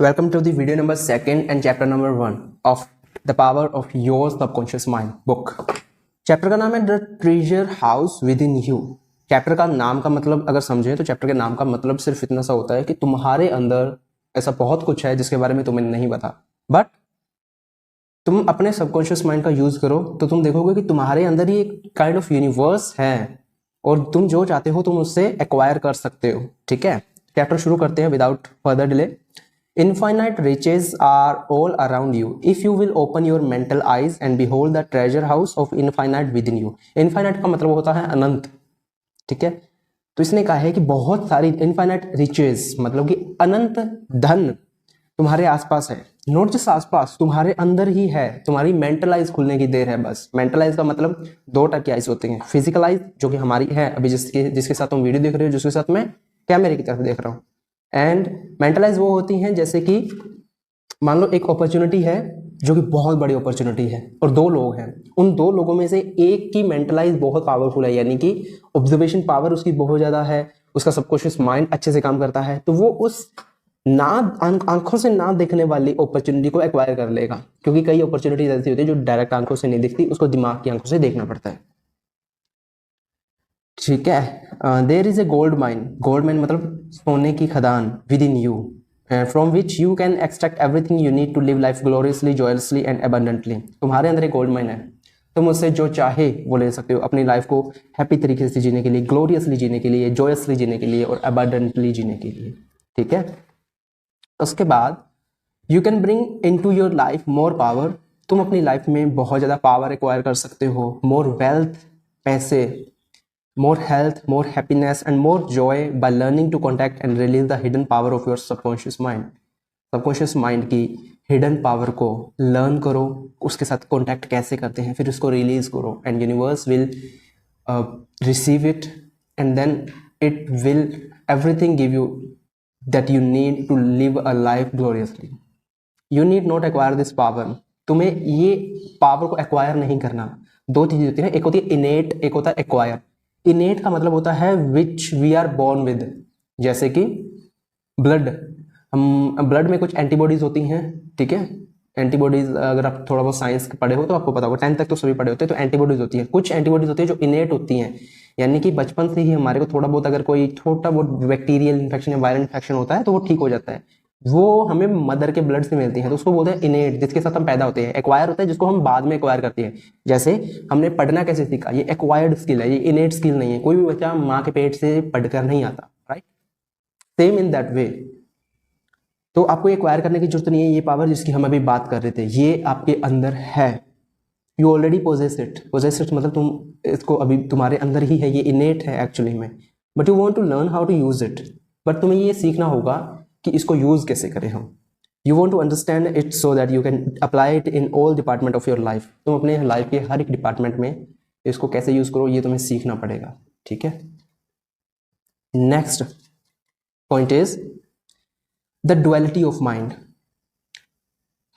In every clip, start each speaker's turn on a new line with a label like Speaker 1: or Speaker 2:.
Speaker 1: Welcome to the video number 2 and chapter number 1 of The Power of Your Subconscious Mind book. Chapter का नाम है the treasure house within you. Chapter का नाम का मतलब अगर समझे तो चैप्टर के नाम का मतलब सिर्फ इतना सा होता है कि तुम्हारे अंदर ऐसा बहुत कुछ है जिसके बारे में तुम्हें नहीं पता, बट तुम अपने सबकॉन्शियस माइंड का यूज करो तो तुम देखोगे कि तुम्हारे अंदर ही एक काइंड ऑफ यूनिवर्स है और तुम जो चाहते हो तुम उससे एक्वायर कर सकते हो. ठीक है, चैप्टर शुरू करते हैं without further delay. Infinite riches are all around you if you will open your mental eyes and behold the treasure house of infinite within you. Infinite का मतलब होता है अनंत. ठीक है, तो इसने कहा है कि बहुत सारी infinite riches मतलब कि अनंत धन तुम्हारे आसपास है. नॉट जस्ट आसपास, तुम्हारे अंदर ही है. तुम्हारी मेंटल आइज खुलने की देर है बस. मेंटल आइज का मतलब दो टाइप की आइज होती हैं. फिजिकल आइज जो कि हमारी है अभी जिसके साथ तुम वीडियो देख रहे हो, जिसके साथ मैं कैमरे की तरफ देख रहा हूँ. एंड मेंटलाइज वो होती हैं जैसे कि मान लो एक अपॉर्चुनिटी है जो कि बहुत बड़ी अपॉर्चुनिटी है और दो लोग हैं. उन दो लोगों में से एक की मेंटलाइज बहुत पावरफुल है, यानी कि ऑब्जर्वेशन पावर उसकी बहुत ज्यादा है, उसका सबकॉन्शियस माइंड अच्छे से काम करता है, तो वो उस आंखों से ना देखने वाली अपॉर्चुनिटी को एक्वायर कर लेगा. क्योंकि कई अपॉर्चुनिटीज ऐसी होती है जो डायरेक्ट आंखों से नहीं दिखती, उसको दिमाग की आंखों से देखना पड़ता है. ठीक है, there is a gold mine. Gold mine मतलब सोने की खदान within you, from which you can extract everything you need to live life gloriously, joyously and abundantly. तुम्हारे अंदर एक गोल्ड माइन है, तुम उससे जो चाहे वो ले सकते हो अपनी लाइफ को हैप्पी तरीके से जीने के लिए, ग्लोरियसली जीने के लिए, जॉयसली जीने के लिए और एबंडेंटली जीने के लिए. ठीक है, उसके बाद you can bring into your life more power. तुम अपनी लाइफ में बहुत ज़्यादा पावर एक्वायर कर सकते हो, मोर वेल्थ, पैसे, more health, more happiness and more joy by learning to contact and release the hidden power of your subconscious mind. subconscious mind की hidden power को learn करो, उसके साथ contact कैसे करते हैं, फिर उसको release करो and universe will receive it and then it will everything give you that you need to live a life gloriously. You need not acquire this power. तुम्हें ये पावर को एक्वायर नहीं करना. दो चीजें होती है, एक होती है इनेट, एक होता है एक्वायर. इनेट का मतलब होता है which we are born with. जैसे कि ब्लड, हम ब्लड में कुछ एंटीबॉडीज होती हैं. ठीक है, एंटीबॉडीज अगर आप थोड़ा बहुत साइंस पढ़े हो तो आपको पता होगा, 10th तक तो सभी पढ़े होते हैं. तो एंटीबॉडीज होती हैं, कुछ एंटीबॉडीज होती है जो इनेट होती हैं, यानी कि बचपन से ही हमारे को थोड़ा बहुत अगर कोई छोटा बहुत बैक्टीरियल इन्फेक्शन या वायरल इन्फेक्शन होता है तो वो ठीक हो जाता है. वो हमें मदर के ब्लड से मिलती है, तो उसको बोलते हैं इनेट, जिसके साथ हम पैदा होते हैं. एक्वायर होता है जिसको हम बाद में एक्वायर करते हैं. जैसे हमने पढ़ना कैसे सीखा, ये एक्वायर्ड स्किल है, ये इनेट स्किल नहीं है. कोई भी बच्चा माँ के पेट से पढ़कर नहीं आता, right? Same in that way. तो आपको एक्वायर करने की जरूरत नहीं है. ये पावर जिसकी हम अभी बात कर रहे थे, ये आपके अंदर है. You already possess it. Possess it मतलब तुम इसको अभी तुम्हारे अंदर ही है, ये इनेट है एक्चुअली में, but you want to learn how to use it. But तुम्हें ये सीखना होगा कि इसको यूज कैसे करें हम. You want to understand it so that you can apply it in all department of your life. तुम अपने लाइफ के हर एक डिपार्टमेंट में इसको कैसे यूज करो ये तुम्हें सीखना पड़ेगा. ठीक है, next point is the duality of mind.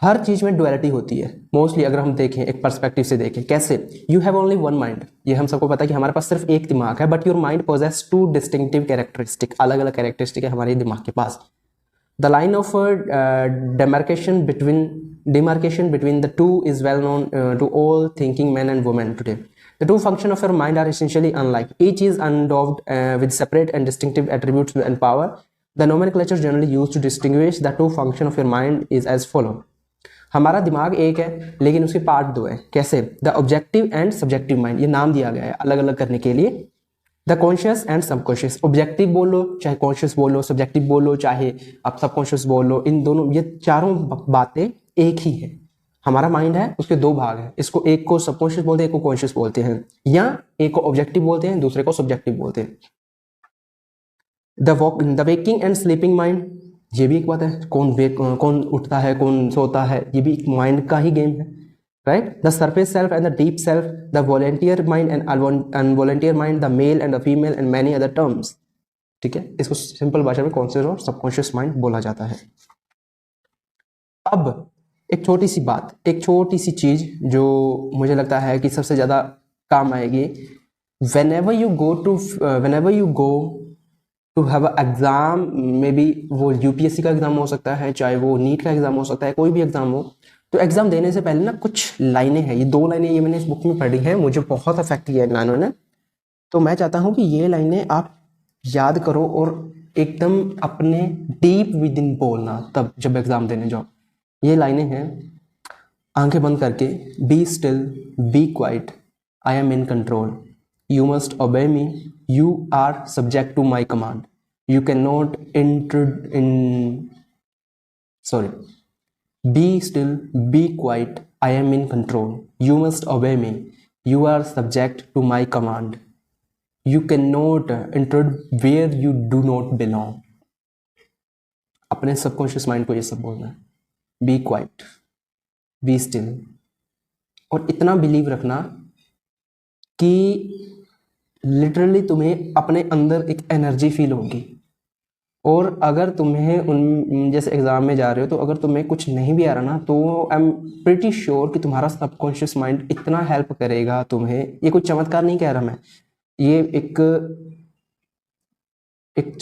Speaker 1: हर चीज में डुअलिटी होती है मोस्टली. अगर हम देखें एक पर्सपेक्टिव से देखें, कैसे? You have only one mind. ये हम सबको पता है कि हमारे पास सिर्फ एक दिमाग है, but your mind poses two distinctive characteristic. अलग अलग कैरेक्टरिस्टिक है हमारे दिमाग के पास. The line of demarcation between the two is well known to all thinking men and women today. The two functions of your mind are essentially unlike. Each is endowed with separate and distinctive attributes and power. The nomenclature generally used to distinguish the two functions of your mind is as follow. हमारा दिमाग एक है लेकिन उसके part दो है. कैसे? The objective and subjective mind. ये नाम दिया गया है अलग अलग करने के लिए. The conscious and subconscious. Objective बोल लो चाहे कॉन्शियस बोल लो, सब्जेक्टिव बोल लो चाहे आप सबकॉन्शियस बोल लो, इन दोनों, ये चारों बातें एक ही है. हमारा माइंड है, उसके दो भाग है. इसको एक को सबकॉन्शियस बोलते हैं, एक को कॉन्शियस बोलते हैं, या एक को ऑब्जेक्टिव बोलते हैं, दूसरे को सब्जेक्टिव बोलते हैं. The waking and sleeping mind, ये भी एक बात है. कौन उठता है, कौन सोता है, ये भी एक माइंड का ही गेम है, right? The surface self and the deep self, the voluntary mind and involuntary mind, the male and the female and many other terms. ठीक है, इसको सिंपल भाषा में कॉन्शियस और सबकॉन्शियस माइंड बोला जाता है. अब एक छोटी सी बात, एक छोटी सी चीज जो मुझे लगता है कि सबसे ज्यादा काम आएगी. whenever you go to have a exam, maybe वो यूपीएससी का एग्ज़ाम हो सकता है, चाहे वो नीट का एग्ज़ाम हो सकता है, कोई भी एग्ज़ाम हो। तो एग्ज़ाम देने से पहले ना कुछ लाइनें हैं, ये 2 लाइनें ये मैंने इस बुक में पढ़ी हैं, मुझे बहुत अफेक्ट किया इन लाइनों ने। तो मैं चाहता हूँ कि ये लाइनें आप याद करो और एकदम अपने डीप विद इन बोलना तब जब एग्ज़ाम देने जाओ। ये लाइनें हैं, आंखें बंद करके, be still, be quiet, I am in control, you must obey me, you are subject to my command, you can not be still, be quiet, I am in control, you must obey me, you are subject to my command, you cannot intrude where you do not belong। अपने subconscious mind को ये सब बोलना है, B quite, be still, और इतना believe रखना कि लिटरली तुम्हें अपने अंदर एक एनर्जी फील होगी। और अगर तुम्हें उन जैसे एग्ज़ाम में जा रहे हो तो अगर तुम्हें कुछ नहीं भी आ रहा ना, तो आई एम प्रिटी श्योर कि तुम्हारा सबकॉन्शियस माइंड इतना हेल्प करेगा तुम्हें। ये कुछ चमत्कार नहीं कह रहा मैं, ये एक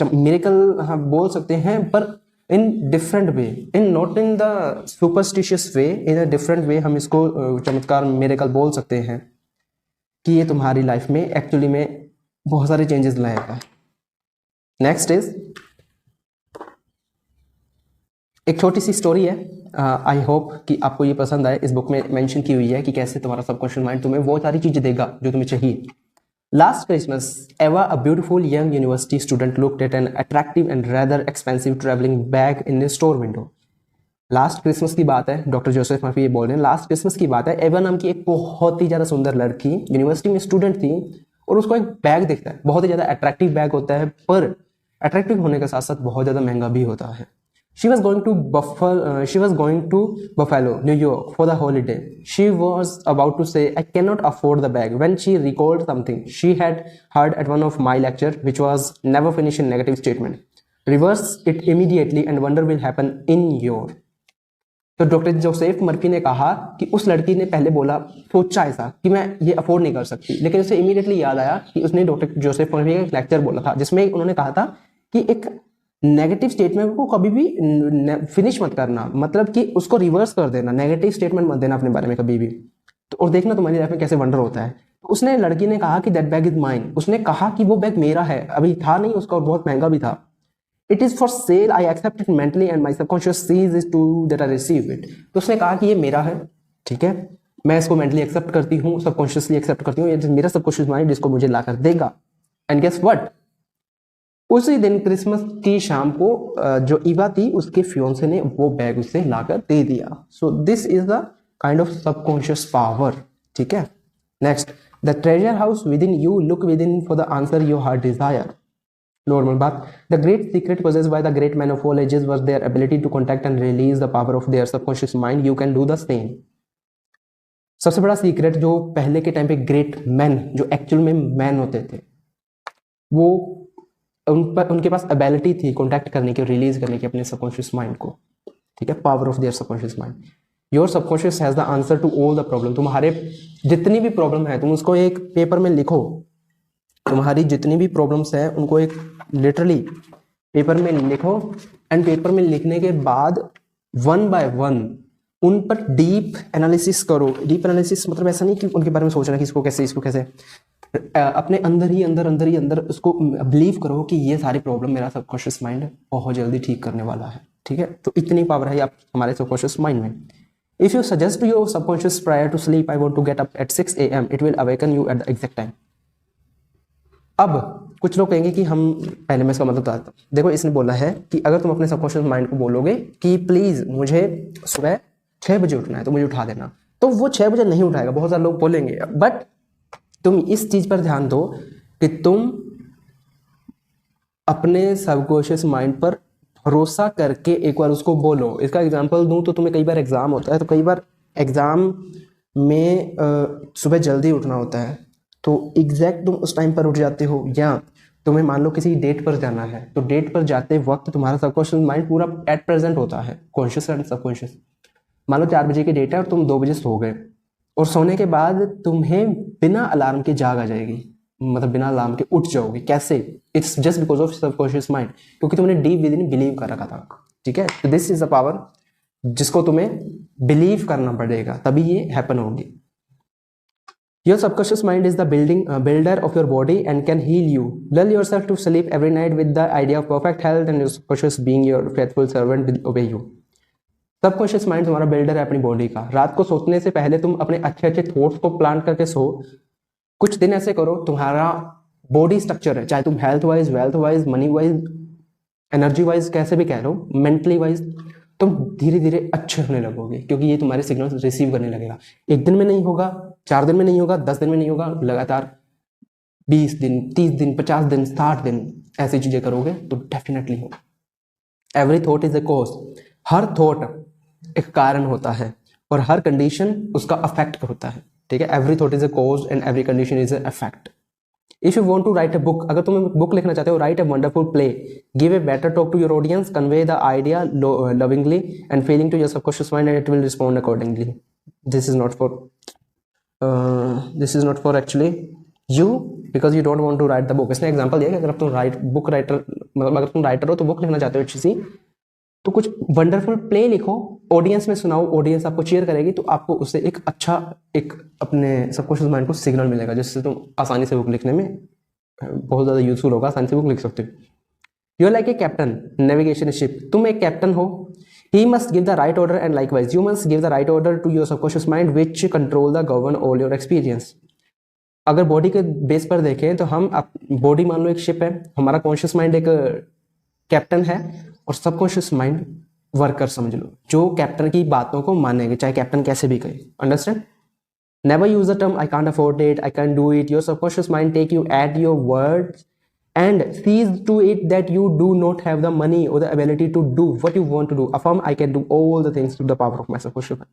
Speaker 1: मिरेकल हाँ बोल सकते हैं, पर in different way, in not in the superstitious way, in a different way हम इसको चमत्कार मिरेकल बोल सकते हैं कि ये तुम्हारी लाइफ में एक्चुअली में बहुत सारे चेंजेस लाएगा। नेक्स्ट इज एक छोटी सी स्टोरी है, आई होप कि आपको ये पसंद आए। इस बुक में मेंशन की हुई है कि कैसे तुम्हारा सबकॉन्शियस माइंड तुम्हें वो सारी चीज़ें देगा जो तुम्हें चाहिए। लास्ट क्रिसमस, एवा, a beautiful young university student looked at an attractive and rather expensive travelling bag in A store window. Last Christmas की बात है, डॉक्टर जोसेफ मर्फी ये बोल रहे हैं, लास्ट क्रिसमस की बात है। एवा नाम की एक बहुत ही ज़्यादा सुंदर लड़की यूनिवर्सिटी में स्टूडेंट थी और उसको एक बैग दिखता है, बहुत ही ज़्यादा अट्रैक्टिव बैग होता है, पर अट्रैक्टिव होने के साथ साथ बहुत ज़्यादा महंगा भी होता है। She was going to Buffalo, New York for the holiday. She was about to say, I cannot afford the bag, when she recalled something she had heard at one of my lecture, which was never finish in negative statement. Reverse it immediately and wonder will happen in your। तो doctor Joseph Murphy ने कहा कि उस लड़की ने पहले बोला, सोचा ऐसा कि मैं ये अफोर्ड नहीं कर सकती, लेकिन उसे इमीडिएटली याद आया कि उसने डॉक्टर जोसेफ मर्फी का एक लेक्चर बोला था जिसमें उन्होंने कहा था कि एक नेगेटिव स्टेटमेंट को कभी भी फिनिश मत करना, मतलब कि उसको रिवर्स कर देना, नेगेटिव स्टेटमेंट मत देना अपने बारे में कभी भी। तो और देखना तुम्हारी लाइफ में कैसे वंडर होता है। तो उसने, लड़की ने कहा कि दैट बैग इज माइन, उसने कहा कि वो बैग मेरा है, अभी था नहीं उसका और बहुत महंगा भी था। It is for sale, I accept it mentally and my subconscious sees is to that I receive it. तो उसने कहा कि ये मेरा है, ठीक है, मैं इसको मेंटली एक्सेप्ट करती हूँ, सबकॉन्शियसली एक्सेप्ट करती हूँ, ये मेरा सबकॉन्शियस माइंड जिसको मुझे ला कर देगा। एंड गेस व्हाट, उसी दिन क्रिसमस की शाम को जो ईवा थी उसके फियोंसे ने वो बैग उसे लाकर दे दिया। So this is the kind of subconscious power, ठीक है। Next, the treasure house within you, look within for the answer your heart desire. Normal बात, the great secret possessed by the great man of all ages was their ability to contact and release the power of their subconscious mind, you can do the same. सबसे बड़ा secret जो पहले के time पे great man, जो actual में man होते थे, वो उनके पास एबिलिटी थी कॉन्टैक्ट करने की, रिलीज करने की अपने सबकॉन्शियस माइंड को, ठीक है, power of their subconscious mind. Your subconscious has the answer to all the problem. तुम्हारे जितनी भी प्रॉब्लम है तुम उसको एक पेपर में लिखो, तुम्हारी जितनी भी प्रॉब्लम्स है उनको एक लिटरली पेपर में लिखो, एंड पेपर में लिखने के बाद वन बाय वन उन पर डीप एनालिसिस करो। डीप एनालिसिस मतलब ऐसा नहीं कि उनके बारे में सोचना कि इसको कैसे, अपने अंदर ही अंदर उसको बिलीव करो कि ये सारी प्रॉब्लम मेरा सबकॉन्शियस माइंड बहुत जल्दी ठीक करने वाला है, ठीक है। तो इतनी पावर है आप हमारे सबकॉन्शियस माइंड में। If you suggest to your subconscious prior to sleep, I want to get up at 6 AM, it will awaken you at the exact time. अब कुछ लोग कहेंगे कि हम पहले मैं इसका मतलब बताता हूँ। देखो, इसने बोला है कि अगर तुम अपने सबकॉन्शियस माइंड को बोलोगे कि प्लीज मुझे सुबह 6 बजे उठना है तो मुझे उठा देना, तो वो 6 बजे नहीं उठाएगा। बहुत सारे लोग बोलेंगे, बट तुम इस चीज पर ध्यान दो कि तुम अपने सबकॉन्शियस माइंड पर भरोसा करके एक बार उसको बोलो। इसका एग्जांपल दूं तो तुम्हें कई बार एग्जाम होता है, तो कई बार एग्जाम में सुबह जल्दी उठना होता है, तो एग्जैक्ट तुम उस टाइम पर उठ जाते हो, या तुम्हें मान लो किसी डेट पर जाना है, तो डेट पर जाते वक्त तुम्हारा सबकॉन्शियस माइंड पूरा एट प्रेजेंट होता है, कॉन्शियस एंड सबकॉन्शियस। मान लो 4 बजे की डेट है और तुम 2 बजे सो गए, और सोने के बाद तुम्हें बिना अलार्म के जाग आ जाएगी, मतलब बिना अलार्म के उठ जाओगे। कैसे? It's just because of subconscious mind, क्योंकि तुमने डीप विद इन बिलीव कर रखा था। ठीक है, तो दिस इज अ पावर जिसको तुम्हें बिलीव करना पड़ेगा, तभी ये हैपन होगी। Your subconscious mind is the builder of your body and can heal you. Lull yourself to sleep every night with the idea of perfect health and your subconscious being your faithful servant will obey you. Subconscious mind तुम्हारा builder है अपनी body का। रात को सोने से पहले तुम अपने अच्छे अच्छे थॉट्स को प्लान करके सो। कुछ दिन ऐसे करो, तुम्हारा बॉडी स्ट्रक्चर है, चाहे तुम health wise, wealth wise, money wise, energy wise, कैसे भी कह लो, मेंटली वाइज, तुम धीरे धीरे अच्छे होने लगोगे, क्योंकि ये तुम्हारे सिग्नल रिसीव करने लगेगा। एक दिन में नहीं होगा, 4 दिन में नहीं होगा, 10 दिन में नहीं होगा, लगातार 20 दिन, 30 दिन, 50 दिन, 60 दिन ऐसी चीजें करोगे तो डेफिनेटली होगा। Every thought is a cause. Her thought एक कारण होता है और हर कंडीशन उसका अफेक्ट होता है। ठीक है, every thought is a cause and every condition is a affect. If you want to write a book, अगर तुम बुक लिखना चाहते हो, write a wonderful play, give a better talk to your audience, convey the idea lovingly and feeling to your subconscious mind and it will respond accordingly. This is not for actually you, because you don't want to write the book. इसने example दिया कि अगर तुम book writer, मतलब अगर तुम writer हो तो बुक लिखना चाहते हो अच्छी सी, तो कुछ वंडरफुल प्ले लिखो, ऑडियंस में सुनाओ, ऑडियंस आपको चीयर करेगी, तो आपको उससे एक अच्छा एक अपने सबकॉन्शियस माइंड को सिग्नल मिलेगा, जिससे तुम आसानी से बुक लिखने में बहुत ज़्यादा यूजफुल होगा, आसानी से बुक लिख सकते हो। You are like a captain navigation ship. तुम एक कैप्टन हो। He must give the right order and likewise you must give the right order to your subconscious mind which control the govern all your experience. अगर body के base पर देखें तो हम body मान लो एक शिप है, हमारा कॉन्शियस माइंड एक कैप्टन है और सबकॉन्शियस माइंड वर्कर समझ लो, जो कैप्टन की बातों को मानेंगे, चाहे कैप्टन कैसे भी कहे। Understand? Never use the term I can't afford it, I can do it. Your subconscious mind take you at your words and sees to it that you do not have the money or the ability to do what you want to do. Affirm I can do all the things to the power of my subconscious mind.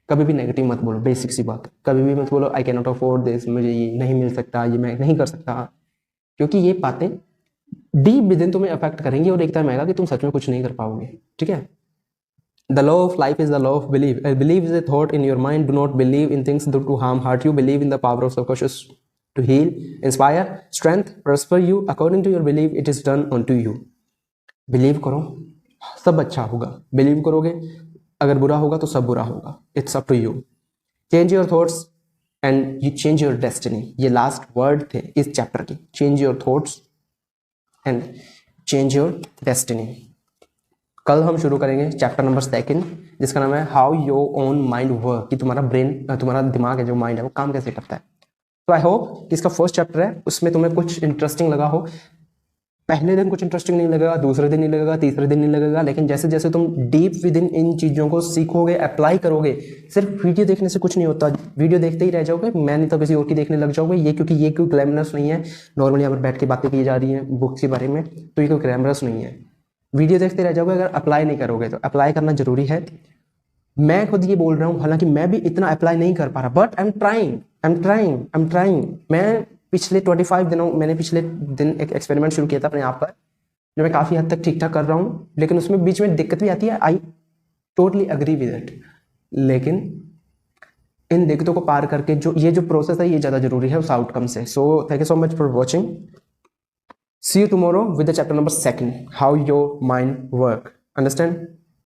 Speaker 1: कभी भी negative मत बोलो, basic सी बात। कभी भी मत बोलो I can not afford this, मुझे ये नहीं मिल सकता, ये मैं नहीं कर सकता, क्योंकि ये बातें डीप विद इन तुम्हें अफेक्ट करेंगी और एक टाइम आएगा कि तुम सच में कुछ नहीं कर पाओगे। ठीक है? The law of life is the law of belief. Belief is a thought in your mind. Do not believe in things to harm, hurt you. Believe in the power of subconscious to heal, inspire, strength, prosper you. According to your belief, it is done unto you. Believe करो, सब अच्छा होगा। Believe करोगे, अगर बुरा होगा तो सब बुरा होगा। It's up to you. Change your thoughts and you change your destiny. ये लास्ट वर्ड थे इस चैप्टर की। Change your thoughts and change your destiny. कल हम शुरू करेंगे चैप्टर नंबर 2, जिसका नाम है how your own mind work, कि तुम्हारा ब्रेन, तुम्हारा दिमाग है, जो माइंड है, वो काम कैसे करता है। तो आई होप कि इसका फर्स्ट चैप्टर है, उसमें तुम्हें कुछ इंटरेस्टिंग लगा हो। पहले दिन कुछ इंटरेस्टिंग नहीं लगेगा, दूसरे दिन नहीं लगेगा, तीसरे दिन नहीं लगेगा, लेकिन जैसे जैसे तुम डीप विद इन चीज़ों को सीखोगे, अप्लाई करोगे। सिर्फ वीडियो देखने से कुछ नहीं होता, वीडियो देखते ही रह जाओगे, मैं नहीं तो किसी और की देखने लग जाओगे। ये क्योंकि ये कोई ग्लैमरस नहीं है, नॉर्मली यहाँ पर बैठ के बातें की जा रही हैं बुक्स के बारे में, तो ये कोई ग्लैमरस नहीं है। वीडियो देखते रह जाओगे, अगर अप्लाई नहीं करोगे तो अप्लाई करना जरूरी है। मैं खुद ये बोल रहा हूँ, हालांकि मैं भी इतना अप्लाई नहीं कर पा रहा, बट आई एम ट्राइंग। मैं पिछले 25 दिनों, मैंने पिछले दिन एक एक्सपेरिमेंट शुरू किया था अपने आप पर, जो मैं काफ़ी हद तक ठीक ठाक कर रहा हूँ, लेकिन उसमें बीच में दिक्कत भी आती है। I totally agree with it, लेकिन इन दिक्कतों को पार करके ये जो प्रोसेस है, ये ज़्यादा जरूरी है उस आउटकम से। So thank you so much for watching. See you tomorrow with the chapter number 2, how your mind work. Understand?